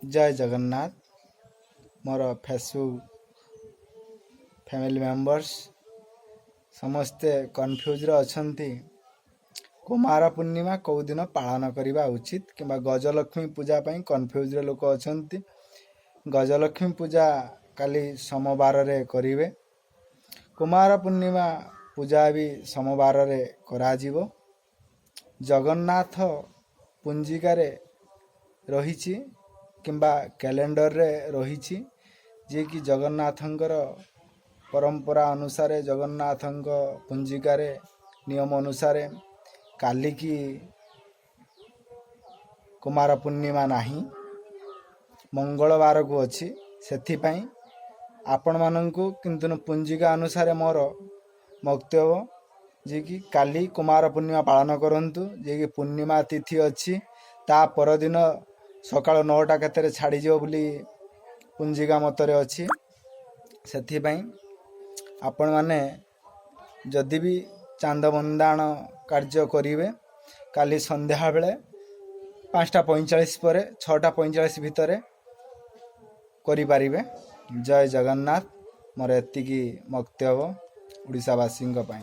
जय जगन्नाथ। मोर Facebook family members समस्ते confuse अछंती Kumar पूर्णिमा कौ दिन पालन करने उचित कि गजलक्ष्मी पूजा कन्फ्यूज लोक अछंती। गजलक्ष्मी पूजा काली सोमवार रे करिवे। कुमार पूर्णिमा पूजा भी सोमवार रे कराजिवो। जगन्नाथ पुंजिकारे रहिछि किंबा कैलेंडर रे रहिछि जे कि जगन्नाथंकर परंपरा अनुसार जगन्नाथंक पुंजिकारे नियम अनुसार काली की कुमार पूर्णिमा नाही मंगलवार को अछि। सेथिपाई आपण मानंकु किंतु पुंजिका अनुसार मोर वक्तव्य जे कि काली कुमार पूर्णिमा पालन करंतु। जे कि पूर्णिमा तिथि अछि ता परदिन सकाळ 9टा केतरे छाड़ी जो बोली पुंजिका मतरे अछि। सेथिपाई आपण माने जदि भी चांद बंदाण कार्य करिवे काली संध्या बेले 5:45 पर 6:45 भितरे करि पारिबे। जय जगन्नाथ। मोर एतिकी वक्तव्य ओडिशावासी पई।